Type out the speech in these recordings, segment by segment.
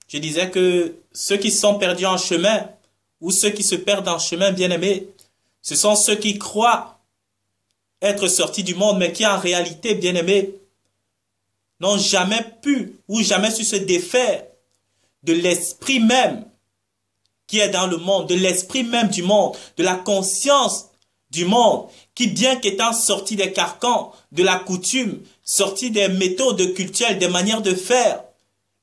Je disais que ceux qui sont perdus en chemin, ou ceux qui se perdent en chemin, bien-aimés, ce sont ceux qui croient être sortis du monde, mais qui en réalité, bien-aimés, n'ont jamais pu ou jamais su se défaire de l'esprit même qui est dans le monde, de l'esprit même du monde, de la conscience du monde, qui bien qu'étant sorti des carcans, de la coutume, sorti des méthodes culturelles, des manières de faire,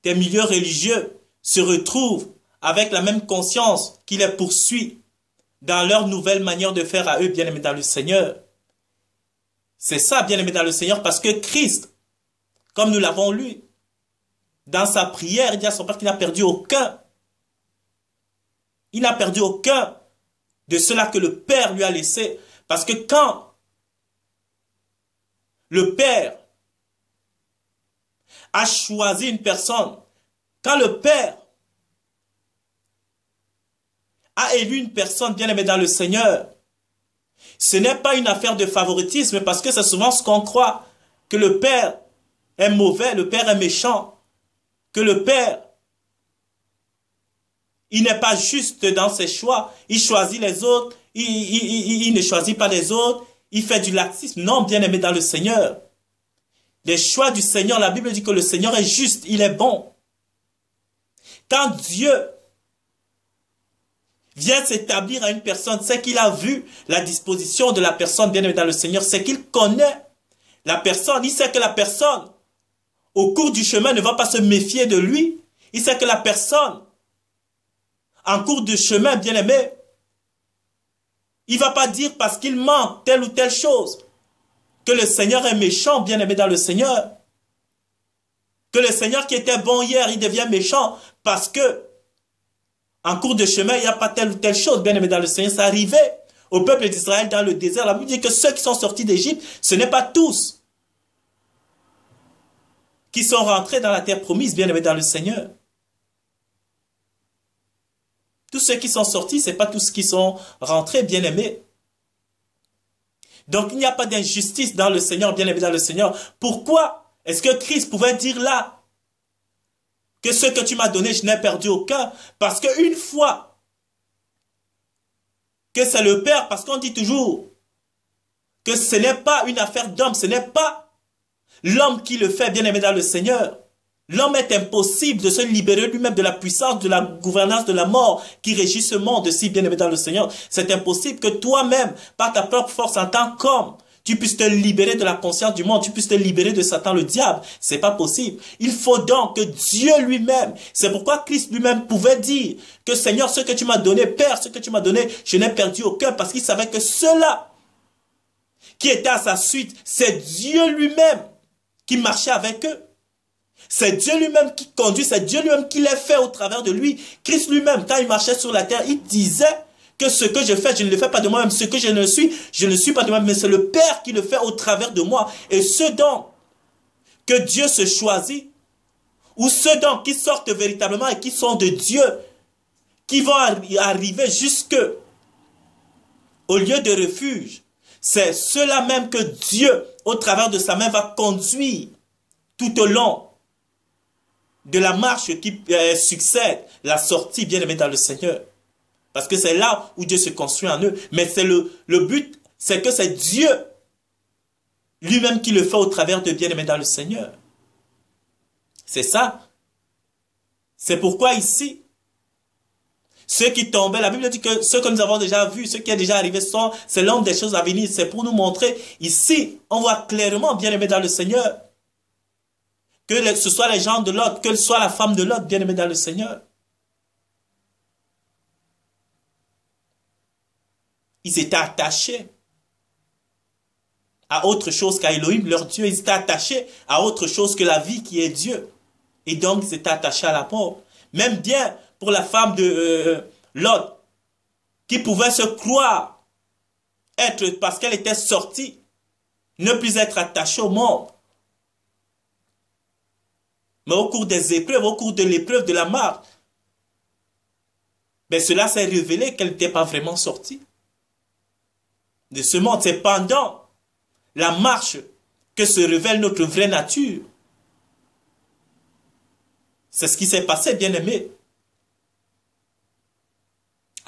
des milieux religieux, se retrouvent avec la même conscience qui les poursuit dans leur nouvelle manière de faire à eux, bien-aimés dans le Seigneur. C'est ça, bien-aimés dans le Seigneur, parce que Christ, comme nous l'avons lu, dans sa prière, il dit à son Père qu'il n'a perdu aucun. Il n'a perdu aucun de cela que le Père lui a laissé. Parce que quand le Père a choisi une personne, quand le Père a élu une personne bien-aimée dans le Seigneur, ce n'est pas une affaire de favoritisme, parce que c'est souvent ce qu'on croit, que le Père est mauvais, le Père est méchant, que le Père, il n'est pas juste dans ses choix, il choisit les autres, il ne choisit pas les autres, il fait du laxisme. Non, bien-aimé dans le Seigneur. Les choix du Seigneur, la Bible dit que le Seigneur est juste, il est bon. Quand Dieu vient s'établir à une personne, c'est qu'il a vu la disposition de la personne bien-aimée dans le Seigneur, c'est qu'il connaît la personne, il sait que la personne, au cours du chemin, ne va pas se méfier de lui. Il sait que la personne, en cours de chemin, bien-aimé, il ne va pas dire parce qu'il manque telle ou telle chose que le Seigneur est méchant, bien-aimé dans le Seigneur. Que le Seigneur qui était bon hier, il devient méchant parce que en cours de chemin, il n'y a pas telle ou telle chose, bien-aimé dans le Seigneur. Ça arrivait au peuple d'Israël dans le désert. La Bible dit que ceux qui sont sortis d'Égypte, ce n'est pas tous qui sont rentrés dans la terre promise, bien-aimé dans le Seigneur. Tous ceux qui sont sortis, ce n'est pas tous qui sont rentrés, bien-aimés. Donc, il n'y a pas d'injustice dans le Seigneur, bien-aimé dans le Seigneur. Pourquoi est-ce que Christ pouvait dire là que ce que tu m'as donné, je n'ai perdu aucun? Parce qu'une fois que c'est le Père, parce qu'on dit toujours que ce n'est pas une affaire d'homme, ce n'est pas l'homme qui le fait, bien-aimé dans le Seigneur. L'homme est impossible de se libérer lui-même de la puissance, de la gouvernance de la mort qui régit ce monde si bien-aimé dans le Seigneur. C'est impossible que toi-même, par ta propre force en tant qu'homme, tu puisses te libérer de la conscience du monde, tu puisses te libérer de Satan, le diable. C'est pas possible. Il faut donc que Dieu lui-même, c'est pourquoi Christ lui-même pouvait dire que Seigneur, ce que tu m'as donné, Père, ce que tu m'as donné, je n'ai perdu aucun, parce qu'il savait que cela qui était à sa suite, c'est Dieu lui-même qui marchait avec eux. C'est Dieu lui-même qui conduit, c'est Dieu lui-même qui les fait au travers de lui. Christ lui-même, quand il marchait sur la terre, il disait que ce que je fais, je ne le fais pas de moi-même. Ce que je ne suis pas de moi-même, mais c'est le Père qui le fait au travers de moi. Et ceux donc que Dieu se choisit, ou ceux donc qui sortent véritablement et qui sont de Dieu, qui vont arriver jusque au lieu de refuge, c'est ceux-là même que Dieu, au travers de sa main, va conduire tout au long de la marche qui succède la sortie bien-aimée dans le Seigneur. Parce que c'est là où Dieu se construit en eux. Mais c'est le but, c'est que c'est Dieu lui-même qui le fait au travers de bien-aimés dans le Seigneur. C'est ça. C'est pourquoi ici, ceux qui tombaient, la Bible dit que ceux que nous avons déjà vus, ceux qui sont déjà arrivés, c'est l'ombre des choses à venir. C'est pour nous montrer, ici, on voit clairement, bien-aimés dans le Seigneur, que ce soit les gens de l'autre, que ce soit la femme de l'autre, bien-aimée dans le Seigneur. Ils étaient attachés à autre chose qu'à Elohim, leur Dieu. Ils étaient attachés à autre chose que la vie qui est Dieu. Et donc, ils étaient attachés à la mort. Même bien pour la femme de Lot, qui pouvait se croire être, parce qu'elle était sortie, ne plus être attachée au monde. Mais au cours des épreuves, au cours de l'épreuve de la marche, ben cela s'est révélé qu'elle n'était pas vraiment sortie de ce monde. C'est pendant la marche que se révèle notre vraie nature. C'est ce qui s'est passé, bien-aimé,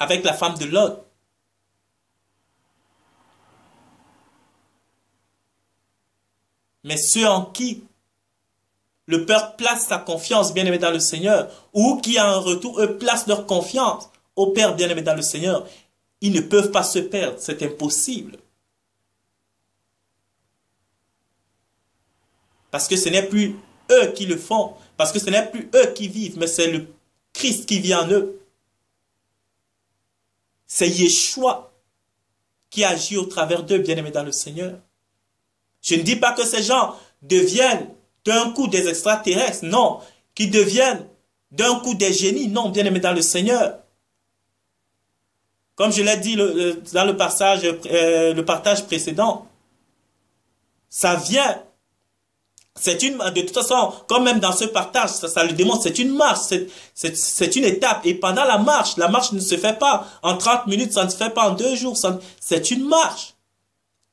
avec la femme de Lot. Mais ceux en qui le peuple place sa confiance, bien-aimé, dans le Seigneur, ou qui, en retour, eux, placent leur confiance au Père, bien-aimé, dans le Seigneur, ils ne peuvent pas se perdre. C'est impossible. Parce que ce n'est plus eux qui le font. Parce que ce n'est plus eux qui vivent, mais c'est le Christ qui vit en eux. C'est Yeshua qui agit au travers d'eux, bien-aimés dans le Seigneur. Je ne dis pas que ces gens deviennent d'un coup des extraterrestres, non. Qu'ils deviennent d'un coup des génies, non, bien-aimés dans le Seigneur. Comme je l'ai dit dans le partage précédent, ça vient. De toute façon, comme même dans ce partage, ça le démontre, c'est une marche, c'est une étape. Et pendant la marche ne se fait pas en 30 minutes, ça ne se fait pas en 2 jours, c'est une marche.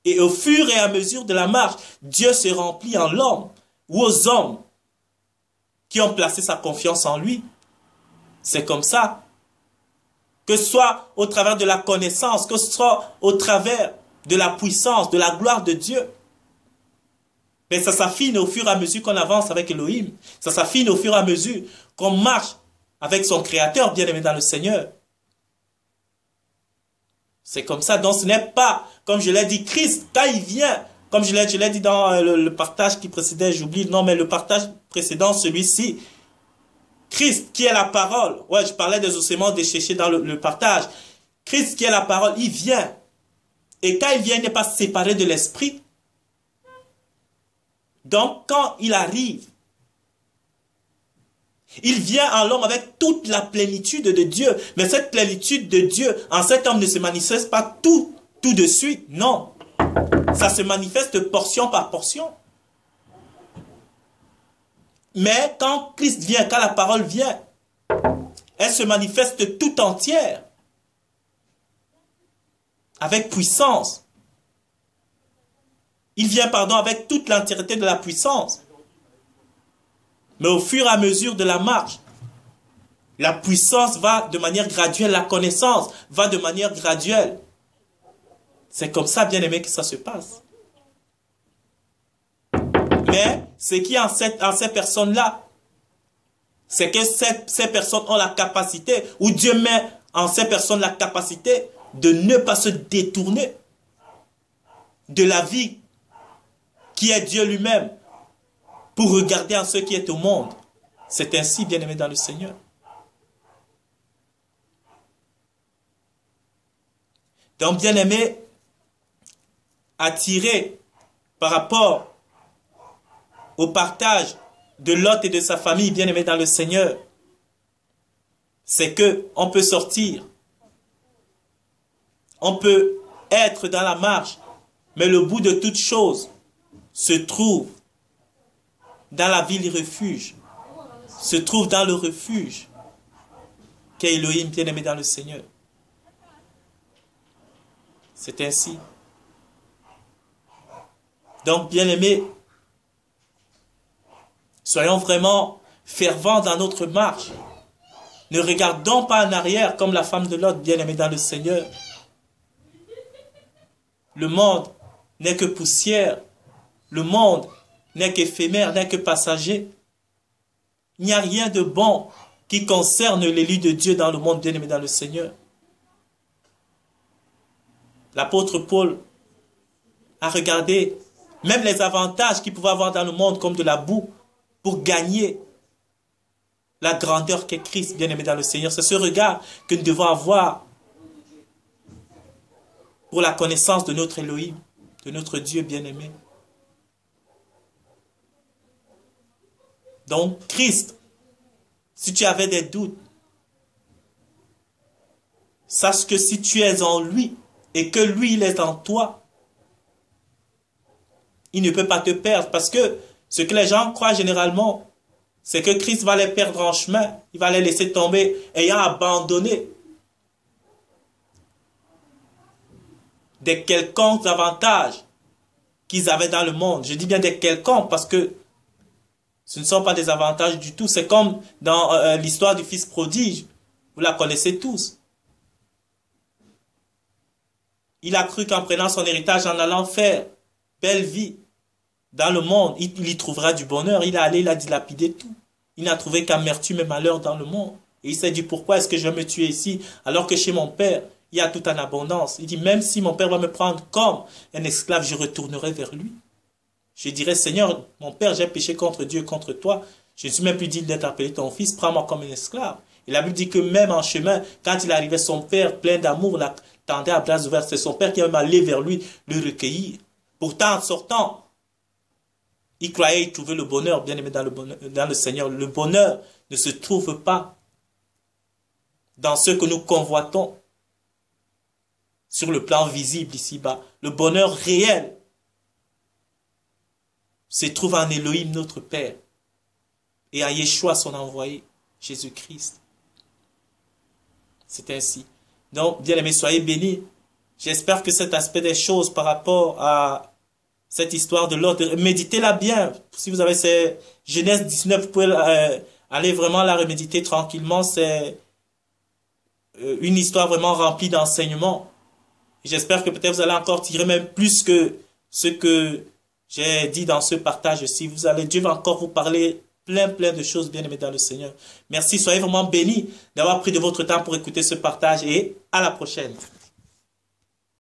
Et au fur et à mesure de la marche, Dieu se remplit en l'homme ou aux hommes qui ont placé sa confiance en lui. C'est comme ça. Que ce soit au travers de la connaissance, que ce soit au travers de la puissance, de la gloire de Dieu. Mais ça s'affine au fur et à mesure qu'on avance avec Elohim. Ça s'affine au fur et à mesure qu'on marche avec son Créateur, bien-aimé dans le Seigneur. C'est comme ça. Donc ce n'est pas, comme je l'ai dit, Christ, quand il vient, comme je l'ai dit dans le partage qui précédait, j'oublie, non, mais le partage précédent, celui-ci, Christ qui est la parole. Ouais, je parlais des ossements déchéchés dans le partage. Christ qui est la parole, il vient. Et quand il vient, il n'est pas séparé de l'esprit. Donc, quand il arrive, il vient en l'homme avec toute la plénitude de Dieu. Mais cette plénitude de Dieu, en cet homme ne se manifeste pas tout de suite. Non. Ça se manifeste portion par portion. Mais quand Christ vient, quand la parole vient, elle se manifeste tout entière. Avec puissance. Il vient, avec toute l'entièreté de la puissance. Mais au fur et à mesure de la marche, la puissance va de manière graduelle, la connaissance va de manière graduelle. C'est comme ça, bien aimé, que ça se passe. Mais ce qui est en ces personnes-là, c'est que ces personnes ont la capacité, ou Dieu met en ces personnes la capacité de ne pas se détourner de la vie qui est Dieu lui-même, pour regarder en ce qui est au monde. C'est ainsi, bien-aimé dans le Seigneur. Donc, bien-aimé, attiré par rapport au partage de Lot et de sa famille, bien-aimé dans le Seigneur, c'est que on peut sortir, on peut être dans la marche, mais le bout de toute chose se trouve dans la ville refuge, se trouve dans le refuge qu'est Elohim, bien-aimé dans le Seigneur. C'est ainsi. Donc, bien-aimés, soyons vraiment fervents dans notre marche. Ne regardons pas en arrière comme la femme de Lot, bien-aimée dans le Seigneur. Le monde n'est que poussière. Le monde n'est qu'éphémère, n'est que passager. Il n'y a rien de bon qui concerne l'élu de Dieu dans le monde, bien-aimé dans le Seigneur. L'apôtre Paul a regardé même les avantages qu'il pouvait avoir dans le monde comme de la boue pour gagner la grandeur qu'est Christ, bien-aimé dans le Seigneur. C'est ce regard que nous devons avoir pour la connaissance de notre Elohim, de notre Dieu bien-aimé. Donc, Christ, si tu avais des doutes, sache que si tu es en lui et que lui, il est en toi, il ne peut pas te perdre. Parce que ce que les gens croient généralement, c'est que Christ va les perdre en chemin. Il va les laisser tomber, ayant abandonné des quelconques avantages qu'ils avaient dans le monde. Je dis bien des quelconques parce que Ce ne sont pas des avantages du tout. C'est comme dans l'histoire du fils prodige. Vous la connaissez tous. Il a cru qu'en prenant son héritage, en allant faire belle vie dans le monde, il y trouvera du bonheur. Il est allé, il a dilapidé tout. Il n'a trouvé qu'amertume et malheur dans le monde. Et il s'est dit, pourquoi est-ce que je vais me tuer ici, alors que chez mon père, il y a tout en abondance. Il dit, même si mon père va me prendre comme un esclave, je retournerai vers lui. Je dirais, Seigneur, mon père, j'ai péché contre Dieu, contre toi. Je ne suis même plus digne d'être appelé ton fils, prends-moi comme un esclave. Et la Bible dit que même en chemin, quand il arrivait, son père, plein d'amour, l'attendait à bras ouverts. C'est son père qui est même allé vers lui, le recueillir. Pourtant, en sortant, il croyait y trouver le bonheur, bien aimé dans le Seigneur. Le bonheur ne se trouve pas dans ce que nous convoitons sur le plan visible ici-bas. Le bonheur réel se trouve en Elohim, notre Père, et en Yeshua, son envoyé, Jésus-Christ. C'est ainsi. Donc, bien aimés, soyez bénis. J'espère que cet aspect des choses par rapport à cette histoire de l'ordre, méditez-la bien. Si vous avez ces Genèse 19, vous pouvez aller vraiment la reméditer tranquillement. C'est une histoire vraiment remplie d'enseignements. J'espère que peut-être vous allez encore tirer même plus que ce que j'ai dit dans ce partage-ci. Dieu va encore vous parler plein de choses bien aimées dans le Seigneur. Merci, soyez vraiment bénis d'avoir pris de votre temps pour écouter ce partage et à la prochaine.